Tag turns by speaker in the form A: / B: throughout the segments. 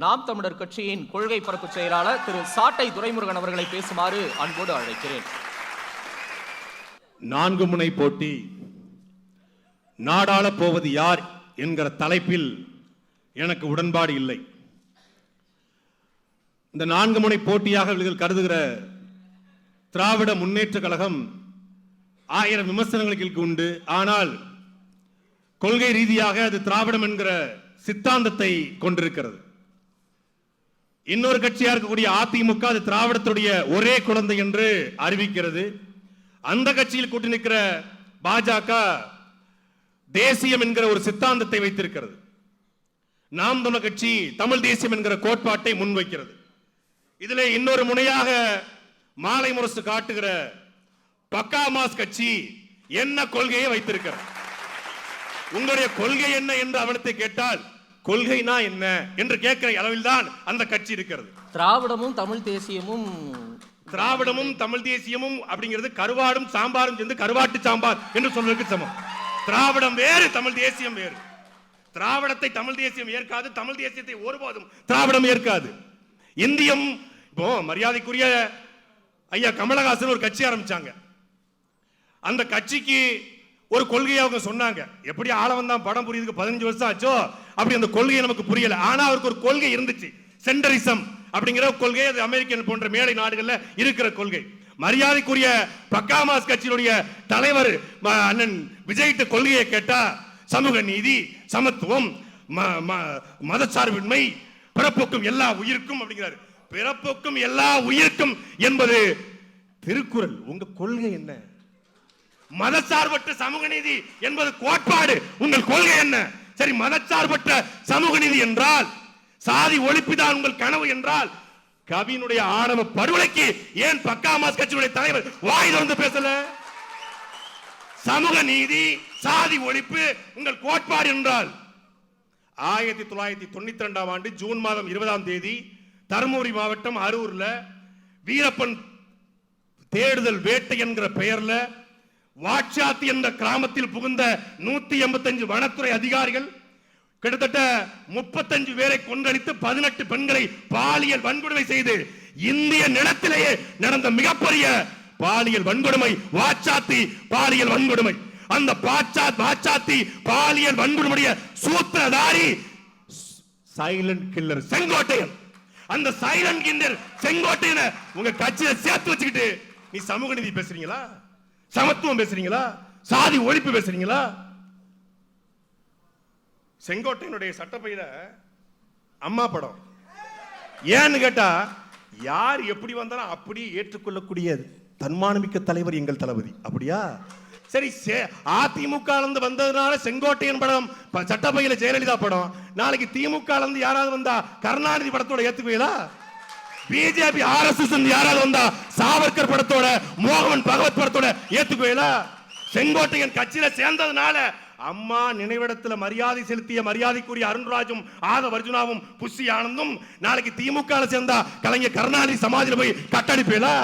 A: நாம் தமிழர் கட்சியின் கொள்கை பரப்பு செயலாளர் திரு சாட்டை துரைமுருகன் அவர்களை பேசுமாறு அன்போடு அழைக்கிறேன்.
B: 4 முனை போட்டி நாடாள போவது யார் என்கிற தலைப்பில் எனக்கு உடன்பாடு இல்லை. இந்த 4 முனை போட்டியாக இவர்கள் கருதுகிற திராவிட முன்னேற்ற கழகம் 1000 விமர்சனங்களுக்கு உண்டு. ஆனால் கொள்கை ரீதியாக அது திராவிடம் என்கிற சித்தாந்தத்தை கொண்டிருக்கிறது. இன்னொரு கட்சியா இருக்கக்கூடிய அதிமுக அது திராவிடத்துடைய ஒரே குழந்தை என்று அறிவிக்கிறது. அந்த கட்சியில் கூட்டி நிற்கிற பாஜக தேசியம் என்கிற ஒரு சித்தாந்தத்தை வைத்திருக்கிறது. நாம் தமிழர் கட்சி தமிழ் தேசியம் என்கிற கோட்பாட்டை முன்வைக்கிறது. இதிலே இன்னொரு முனையாக மாலை முரசு காட்டுகிற பக்கா மாஸ் கட்சி என்ன கொள்கையை வைத்திருக்கிறது. உங்களுடைய கொள்கை என்ன என்று அவனத்தை கேட்டால் கொள்கைனா என்ன என்று கேட்கிற அளவில் தான் அந்த கட்சி இருக்கிறது.
A: திராவிடமும் தமிழ் தேசியமும் அப்படிங்கிறது கருவாடும் சாம்பாரும் சேர்ந்து கருவாட்டு சாம்பார் என்று சொல்வதற்கு சமம். திராவிடம் வேறு, தமிழ் தேசியம் வேறு. திராவிடத்தை தமிழ் தேசியம் ஏற்காது, தமிழ் தேசியத்தை ஒருபோதும் திராவிடம் ஏற்காது. இந்தியம் இப்போ மரியாதைக்குரிய ஐயா கமலஹாசன் ஒரு கட்சி ஆரம்பிச்சாங்க. அந்த கட்சிக்கு ஒரு கொள்கையை அவங்க சொன்னாங்க. எப்படி ஆளவன் தான் படம் புரியுதுக்கு 15 வருஷம் ஆச்சோ அப்படி அந்த கொள்கையை நமக்கு புரியல. ஆனா அவருக்கு ஒரு கொள்கை இருந்துச்சு, சென்டரிசம் அப்படிங்கிற கொள்கை. அது அமெரிக்கன் போன்ற மேலை நாடுகள்ல இருக்கிற கொள்கை. மரியாதைக்குரிய பக்கா மாஸ் கட்சியினுடைய தலைவர் அண்ணன் விஜய்கிட்ட கொள்கையை கேட்டா சமூக நீதி, சமத்துவம், மதச்சார்பின்மை, பிறப்புக்கும் எல்லா உயிருக்கும் அப்படிங்கிறாரு. பிறப்புக்கும் எல்லா உயிருக்கும் என்பது திருக்குறள். உங்க கொள்கை என்ன? மதச்சார்பற்ற சமூக நீதி என்பது கோட்பாடு. உங்கள் கொள்கை என்ன? சரி, மதச்சார்பற்ற சமூக நீதி என்றால், சாதி ஒழிப்புதான் உங்கள் கனவு என்றால், கவியினுடைய ஆணவ படுகொலைக்கு ஏன் பக்கா மாஸ் கட்சியுடைய தலைவர் வாய் திறந்து பேசல? சமூக நீதி, சாதி ஒழிப்பு உங்கள் கோட்பாடு என்றால் 1992ஆம் ஆண்டு ஜூன் மாதம் 20ஆம் தேதி தருமபுரி மாவட்டம் அரூர்ல வீரப்பன் தேடுதல் வேட்டை என்கிற பெயர்ல வாட்சாத்தி என்ற கிராமத்தில் புகுந்த 185 வனத்துறை அதிகாரிகள் கிட்டத்தட்ட 35 பேரை கொன்றளித்து 18 பெண்களை பாலியல் வன்கொடுமை செய்து இந்திய நிலத்திலேயே நடந்த மிகப்பெரிய பாலியல் வன்கொடுமை வாட்சாத்தி பாலியல் வன்கொடுமை. அந்த வாட்சாத்தி பாலியல் வன்கொடுமைய சூத்திரதாரி சைலண்ட் கில்லர் செங்கோட்டையன். அந்த சைலண்ட் கில்லர் செங்கோட்டையனை உங்க கட்சியை சேர்த்து வச்சுக்கிட்டு நீ சமூக நீதி பேசுறீங்களா? சமத்துவம் பேசுறீங்களா? சாதி ஒழிப்பு பேசுறீங்களா? செங்கோட்டையனுடைய சட்டப்பையில அம்மா படம். ஏன்னு கேட்டா, யார் எப்படி வந்தாலும் அப்படி ஏற்றுக்கொள்ளக்கூடிய தன்மானமிக்க தலைவர் எங்கள் தளபதி. அப்படியா? சரி, அதிமுக வந்ததுனால செங்கோட்டையன் படம் சட்டப்பையில ஜெயலலிதா படம். நாளைக்கு திமுக யாராவது வந்தா கருணாநிதி படத்தோட ஏத்துக்குவீங்களா? பிஜேபி RSS யாராவது வந்தா சாவர்கர் படத்தோட, மோகன் பகவத் படத்தோட ஏத்துக்குவீங்களா? செங்கோட்டையன் கட்சியில சேர்ந்ததுனால அம்மா நினைவிடத்தில் மரியாதை செலுத்திய மரியாதைக்குரிய அருண்ராஜும் ஆதவ அர்ஜுனாவும் புஷி ஆனந்தும் நாளைக்கு திமுக சேர்ந்தா கலைஞர் கருணாநிதி சமாதியில போய் கட்டடிப்பீங்களா?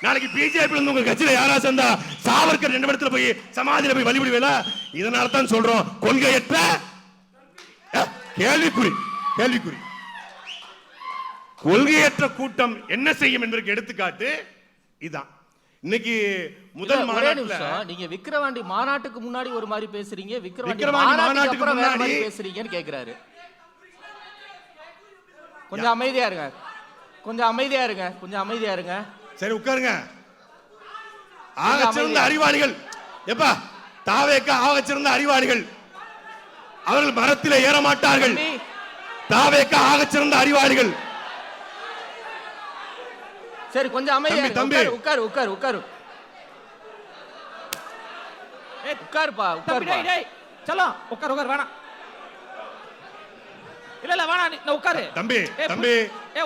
A: நாளைக்கு பிஜேபி உங்க கட்சியில யாரா சேர்ந்தா சாவர்கர் நினைவிடத்தில் போய் சமாதியில போய் வழிபடுவீங்களா? இதனால தான் சொல்றோம், கொள்கையற்ற கேள்விக்குறி. கொள்கையற்ற கூட்டம் என்ன செய்யும் என்பதற்கு எடுத்துக்காட்டு இதான். இன்னைக்கு முதல் மாநாட்டுல நீங்க விக்கிரவாண்டி மாநாட்டுக்கு முன்னாடி ஒரு மாதிரி பேசுறீங்க, விக்கிரவாண்டி மாநாட்டுக்கு அப்புறம் வேற மாதிரி பேசுறீங்கன்னு கேக்குறாரு. கொஞ்சம் அமைதியா இருங்க.
B: சரி, உட்காருங்க. ஆகச்சிறந்த அறிவாளிகள் எப்பா தாவேக்கா ஆகச்சிறந்த அறிவாளிகள். அவர்கள் மரத்திலே ஏற மாட்டார்கள். தாவேக்கா ஆகச்சிறந்த அறிவாளிகள்.
A: சரி, கொஞ்சம் அமைதியா
B: தம்பி.
A: உட்காரு. உட்காருப்பா.
C: டேய் சலோ உட்கார் வேணாம். இல்ல வேணாம், நீ உட்காரு.
B: தம்பி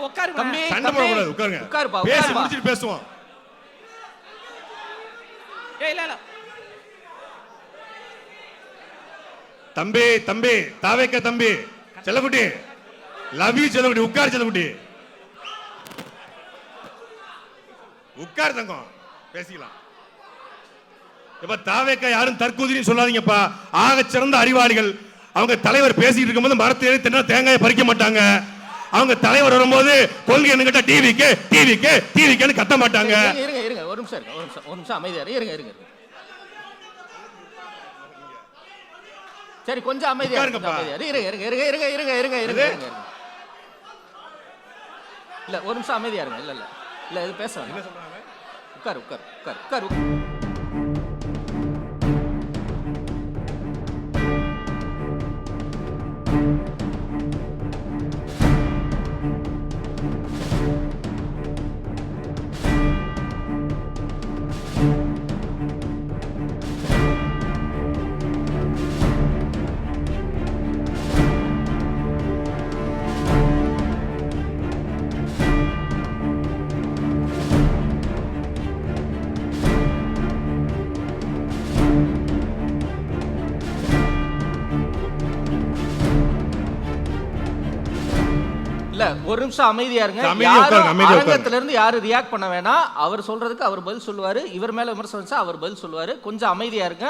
C: உட்காரு.
B: சண்டை போடக்கூடாது, உட்காருங்க.
A: உட்காருப்பா.
B: பேசி முடிச்சிட்டு பேசுவோம்.
C: இல்ல
B: தம்பி தாவேக்கா தம்பி செல்லக்குட்டி, லவ் யூ செல்லக்குட்டி. உட்கார் செல்லக்குட்டி, உட்கார் தங்கம், பேசிக்கலாம். இப்ப தாவேக்கா யாரும் தற்கூதின்னு சொல்லாதீங்கப்பா. ஆக சிறந்த அறிவாளிகள்.
A: அவங்க தலைவர் பேசிட்டு இருக்கும்போது மரத்தில் தின்னா தேங்காயை பறிக்க மாட்டாங்க. அவங்க தலைவர் வரும்போது கொள்கை என்ன கேட்டா டிவிக்கு கத்த மாட்டாங்க.
C: இருங்க ஒரு நிமிஷம் அமைதியா இருங்க. சரி கொஞ்சம் அமைதியா இருங்க. இல்ல ஒரு நிமிஷம் அமைதியா இருங்க. இல்ல இது பேசலாம். என்ன சொல்றாங்க? உட்காரு. இல்ல ஒரு நிமிஷம் அமைதியா இருங்க. அரங்கத்துல இருந்து யாரும் ரியாக்ட் பண்ண வேணாம். அவர் சொல்றதுக்கு அவர் பதில் சொல்லுவாரு. இவர் மேல விமர்சனம் அவர் பதில் சொல்லுவாரு. கொஞ்சம் அமைதியா இருங்க.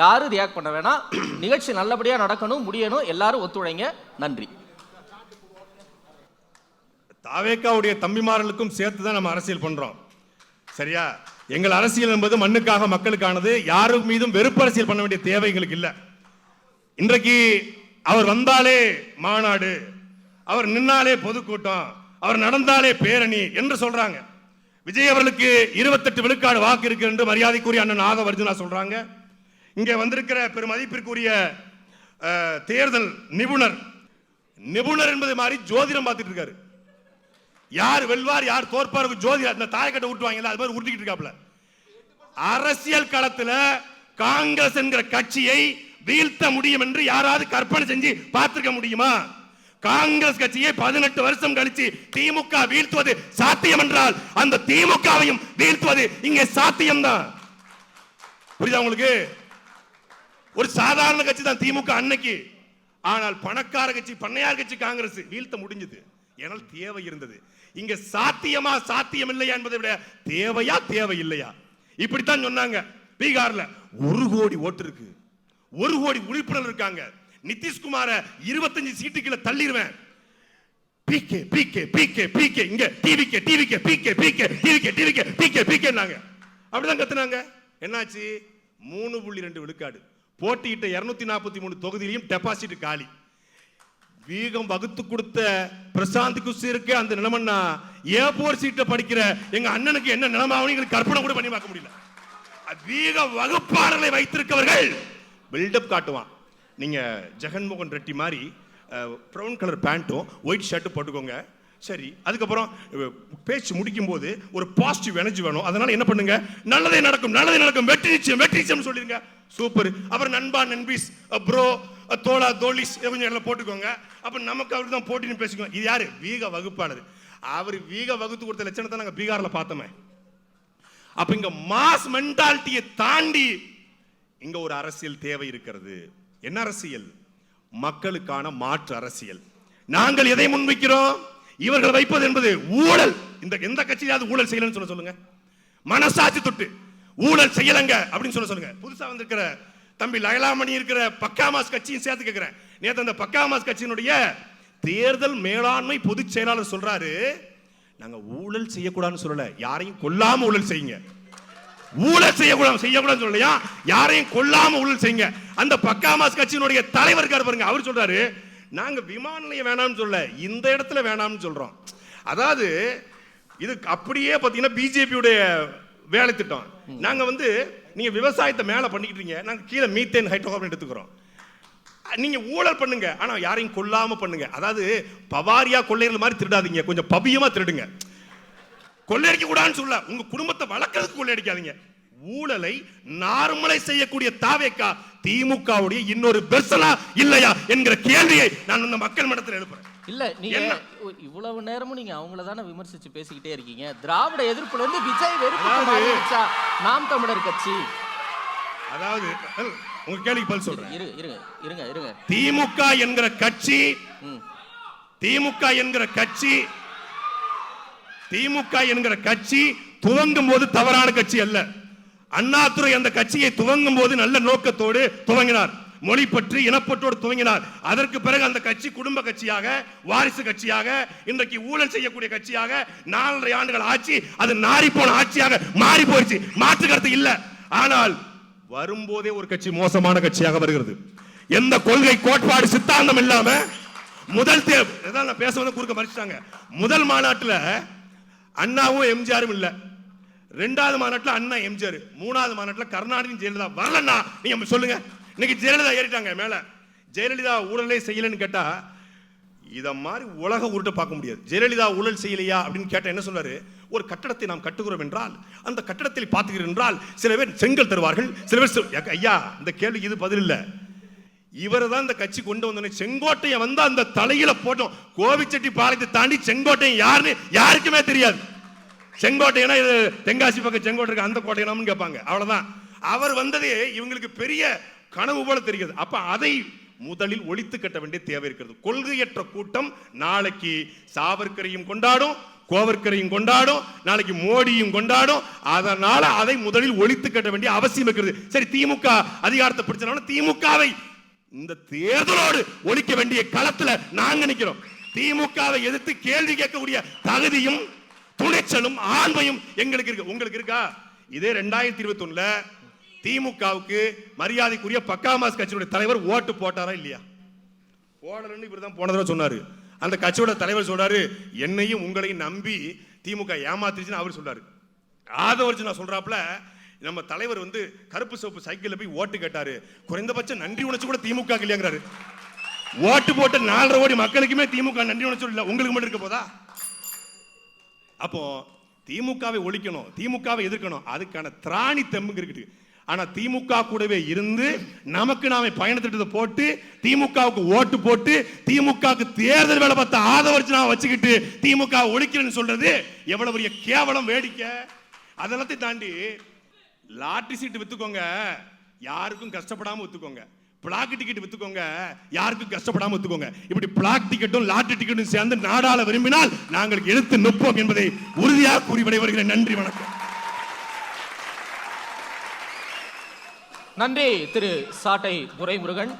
C: யாரும் ரியாக்ட் பண்ண வேணாம். நிகழ்ச்சி நல்லபடியா நடக்கணும், முடியணும். எல்லாரும் ஒத்துழைங்க. நன்றி.
A: தாவேக்காவுடைய தம்பிமார்களுக்கும் சேர்த்து தான் நம்ம அரசியல் பண்றோம். சரியா? எங்கள் அரசியல் என்பது மண்ணுக்காக மக்களுக்கானது. யாரும் மீதும் வெறுப்பு அரசியல் பண்ண வேண்டிய தேவை எங்களுக்கு இல்ல. இன்றைக்கு அவர் வந்தாலே மாநாடு, அவர் நின்னாலே பொதுக்கூட்டம், அவர் நடந்தாலே பேரணி என்று சொல்றாங்க. விஜய் அவர்களுக்கு 28 விழுக்காடு வாக்கு இருக்கு என்று மரியாதைக்குரிய அண்ணன் நாகவர்ஜுனா சொல்றாங்க. இங்கே வந்திருக்கிற பெருமதிப்பிற்குரிய தேர்தல் நிபுணர் என்பது மாதிரி ஜோதிடம் பார்த்துட்டு இருக்காரு. யார் வெல்வார் யார் தோற்பார் ஜோதிடர் அந்த தாயக்கட்டை விட்டுவாங்கல்ல, அது மாதிரி உருட்டிக்கிட்டு இருக்காப்ல. அரசியல் களத்தில் காங்கிரஸ் என்கிற கட்சியை வீழ்த்த முடியும் என்று யாராவது கற்பனை செஞ்சு பார்த்திருக்க முடியுமா? காங்கிரஸ் கட்சியை 18 வருஷம் கழிச்சு திமுக வீழ்த்துவது சாத்தியம் என்றால் அந்த திமுகவையும் வீழ்த்துவது இங்கே சாத்தியம் தான். புரியுதா உங்களுக்கு? ஒரு சாதாரண கட்சி தான் திமுக அன்னைக்கு. ஆனால் பணக்கார கட்சி, பண்ணையார் கட்சி காங்கிரஸ் வீழ்த்த முடிஞ்சது. ஏனால் தேவை இருந்தது. இங்க சாத்தியமா சாத்தியம் இல்லையா என்பதை விட தேவையா தேவை இல்லையா? இப்படித்தான் சொன்னாங்க. பீகார்ல 1 கோடி ஓட்டு இருக்கு, 1 கோடி உறுப்பினர் இருக்காங்க. நிதிஷ்குமார 25 சீட்டுக்குள்ள தள்ளிடுவேன். பிகே பிகே பிகே பிகே இங்க TVK TVK PK PK TVK TVK PK பிகேனாங்க. அப்படிதான் கத்துனாங்க. என்னாச்சு? 3.2 விழுக்காடு. போட்டியிட்ட 243 தொகுதியிலையும் டெபாசிட் காலி. வீகம் வகுத்து கொடுத்த பிரசாந்த் குஷிருக்கு அந்த நிலைமைன்னா ஏர்போர்ட் சீட்டை படிக்கிற எங்க அண்ணனுக்கு என்ன நிலைமை கற்பனை கூட பண்ணி பார்க்க முடியல. வீக வகுப்பாளர்களை வைத்திருக்கவர்கள் பில்டப் காட்டுவான். நீங்க ஜெகன்மோகன் ரெட்டி மாதிரி ப்ரௌன் கலர் பேண்ட்டும் ஒயிட் ஷர்ட்டும் போட்டுக்கோங்க. சரி, அதுக்கப்புறம் பேச்சு முடிக்கும் போது ஒரு பாசிட்டிவ் எனர்ஜி வேணும். அதனால என்ன பண்ணுங்க? நல்லதே நடக்கும் வெற்றி நிச்சயம் சொல்லிருங்க. சூப்பர். அப்புறம் நண்பா நண்பீஸ் ப்ரோ தோளா தோலிஸ் கொஞ்சம் எல்லாம் போட்டுக்கோங்க. அப்ப நமக்கு அவருக்கு தான் போட்டின்னு பேசிக்கோங்க. இது யாரு? வீக வகுப்பாளர். அவர் வீக வகுத்து கொடுத்த லட்சணத்தை நாங்க பீகார்ல பார்த்தோமே. அப்ப இங்க மாஸ் மென்டாலிட்டியை தாண்டி இங்க ஒரு அரசியல் தேவை இருக்கிறது. என்ன அரசியல்? மக்களுக்கான மாற்று அரசியல். நாங்கள் எதை முன்வைக்கிறோம்? இவர்கள் வைப்பது என்பது ஊழல். இந்த எந்த கட்சியாவது ஊழல் செய்யலன்னு சொல்லுங்க. மனசாட்சி தொட்டு ஊழல் செய்யலங்க அப்படின்னு சொல்லுங்க. புதுசா வந்திருக்கிற தம்பி லயலாமணி இருக்கிற பக்காமாஸ் கட்சியும் சேர்த்து கேட்கிறேன். நேற்று அந்த பக்காமாஸ் கட்சியினுடைய தேர்தல் மேலாண்மை பொதுச் செயலாளர் சொல்றாரு, நாங்க ஊழல் செய்யக்கூடாதுன்னு சொல்லல, யாரையும் கொல்லாம ஊழல் செய்யுங்க. ஊழல் செய்யக்கூடாது சொல்லலையா, யாரையும் கொல்லாம ஊழல் செய்யுங்க. அந்த பக்காமாஸ் கட்சியினுடைய தலைவர் இருக்காரு பாருங்க, அவர் சொல்றாரு, நாங்க விமான நிலையம் வேணாம்னு சொல்ல, இந்த இடத்துல வேணாம்னு சொல்றோம். அதாவது இது அப்படியே பாத்தீங்கன்னா பிஜேபியுடைய வேலை திட்டம். நாங்க நீங்க விவசாயத்தை மேல பண்ணிக்கிட்டீங்க, நாங்க கீழே மீத்தேன் ஹைட்ரோகார்பன் எடுத்துக்கிறோம். நீங்க ஊழல் பண்ணுங்க, ஆனா யாரையும் கொல்லாம பண்ணுங்க. அதாவது பவாரியா கொள்ளையர்கள் மாதிரி திருடாதீங்க, கொஞ்சம் பவியமா திருடுங்க. கொள்ளையடிக்க கூடாதுன்னு சொல்ல, உங்க குடும்பத்தை வளர்க்கறதுக்கு கொள்ளையடிக்காதீங்க. ஊழலை நார்மலை செய்யக்கூடிய தாவேக்கா திமுகவுடைய இன்னொரு பெர்சனா இல்லையா என்கிற கேள்வியை நான் இந்த மக்கள் மன்றத்தில் எழுப்புறேன்.
C: இல்ல நீங்க இவ்வளவு நேரமும் நீங்க அவங்கள தானே விமர்சிச்சு பேசிக்கிட்டே இருக்கீங்க. திராவிட எதிர்ப்புல இருந்து விஜய் வெறுப்பு நாம் தமிழர் கட்சி. அதாவது
A: உங்க கேள்விக்கு பதில் சொல்றேன்.
C: இருங்க.
A: திமுக என்கிற கட்சி துவங்கும் போது தவறான கட்சி அல்ல. அண்ணாதுரை அந்த கட்சியை துவங்கும் போது நல்ல நோக்கத்தோடு துவங்கினார். மொழி பற்றி இனப்பற்றோடு துவங்கினார். அதற்கு பிறகு அந்த கட்சி குடும்ப கட்சியாக, வாரிசு கட்சியாக, இன்றைக்கு ஊழல் செய்யக்கூடிய கட்சியாக 4.5 ஆண்டுகள் ஆட்சி, அது நாரிப்போன ஆட்சியாக மாறி போயிடுச்சு. மாற்று கருத்து இல்ல. ஆனால் வரும்போதே ஒரு கட்சி மோசமான கட்சியாக வருகிறது. எந்த கொள்கை, கோட்பாடு, சித்தாந்தம் இல்லாம முதல் நான் பேசுவதை குறுக்க மறிச்சிட்டாங்க. முதல் மாநாட்டுல அண்ணாவும் எம்ஜிஆரும் இல்ல, 2வது மாநாட்டுல அண்ணா எம்ஜிஆர், 3வது மாநாட்டுல கருணாநிதி ஜெயலலிதா வரலன்னா நீங்க சொல்லுங்க. இன்னைக்கு ஜெயலலிதா ஏறிட்டாங்க மேல. ஜெயலலிதா ஊழலே செய்யலன்னு கேட்டா இத மாதிரி உலக உருட்ட பார்க்க முடியாது. ஜெயலலிதா ஊழல் செய்யலையா அப்படின்னு கேட்டா என்ன சொன்னாரு? ஒரு கட்டடத்தை நாம் கட்டுகிறோம் என்றால் அந்த கட்டடத்தில் பார்த்துக்கிறோம் என்றால் சில பேர் செங்கல் தருவார்கள், சில பேர் ஐயா இந்த கேள்விக்கு இது பதில் இல்ல. இவரை தான் இந்த கட்சி கொண்டு வந்தோம். செங்கோட்டையை வந்து அந்த தலையில போட்டோம். கோவிச்செட்டி பாளையத்தை தாண்டி செங்கோட்டையை யாருன்னு யாருக்குமே தெரியாது. செங்கோட்டைனா இது தென்காசி பக்கம் செங்கோட்டை இருக்கு, அந்த கோட்டையனாம்னு கேட்பாங்க. அவ்வளவுதான். அவர் வந்ததே இவங்களுக்கு பெரிய கனவு போல தெரிகிறது. அப்ப அதை முதலில் ஒழித்து கட்ட வேண்டிய தேவை இருக்கிறது. கொள்கையற்ற கூட்டம் நாளைக்கு சாவர்கரையும் கொண்டாடும், கோவர்கரையும் கொண்டாடும், நாளைக்கு மோடியும் கொண்டாடும். அதனால அதை முதலில் ஒழித்து கட்ட வேண்டிய அவசியம் இருக்கிறது. சரி, திமுக அதிகாரத்தை பிடிச்சனால திமுகவை இந்த தேர்தலோடு ஒழிக்க வேண்டிய களத்துல நாங்க நிக்கிறோம். திமுகவை எதிர்த்து கேள்வி கேட்கக்கூடிய தகுதியும் துணிச்சலும் ஆண்மையும் எங்களுக்கு இருக்கு. உங்களுக்கு இருக்கா? இதே 2021 திமுகவுக்கு மரியாதைக்குரிய பக்காமாஸ் கட்சியுடைய தலைவர் ஓட்டு போட்டாரா இல்லையா? போடலன்னு இவர் தான் போன தடவை சொன்னாரு. அந்த கட்சியோட தலைவர் சொல்றாரு, என்னையும் உங்களையும் நம்பி திமுக ஏமாத்துச்சுன்னு அவர் சொல்றாரு. ஆதவர்ஜி நான் சொல்றாப்ல, நம்ம தலைவர் வந்து கருப்பு சிவப்பு சைக்கிள்ல போய் ஓட்டு கேட்டாரு, குறைந்தபட்சம் நன்றி உணர்ச்சி கூட திமுக இல்லையாங்கிறாரு. ஓட்டு போட்டு 4.5 கோடி மக்களுக்குமே திமுக நன்றி உணர்ச்சி இல்ல, உங்களுக்கு மட்டும் இருக்க போதா? அப்போ திமுகவை ஒழிக்கணும், திமுகவை எதிர்க்கணும், அதுக்கான திராணி தெம்புங்க இருக்குது. ஆனா திமுக கூடவே இருந்து நமக்கு நாம பயணத்திட்டத்தை போட்டு திமுகவுக்கு ஓட்டு போட்டு திமுகவுக்கு தேர்தல் வேலை பார்த்த ஆதவர்ஜி வச்சுக்கிட்டு திமுக ஒழிக்கிறேன்னு சொல்றது எவ்வளவு பெரிய கேவலம், வேடிக்கை. அதெல்லாத்தையும் தாண்டி லாட்டரி சீட்டு வித்துக்கோங்க, யாருக்கும் கஷ்டப்படாம வித்துக்கோங்க. பிளாக் டிக்கெட் வித்துக்கோங்க, யாருக்கும் கஷ்டப்படாம வித்துக்கோங்க. இப்படி பிளாக் டிக்கெட்டும் லாட்டரி டிக்கெட்டும் சேர்ந்து நாடாள விரும்பினால் நாங்கள் எடுத்து நிற்போம் என்பதை உறுதியாக கூறி விடைபெறுகிறேன். நன்றி, வணக்கம்.
C: நன்றி திரு சாட்டை துரைமுருகன்.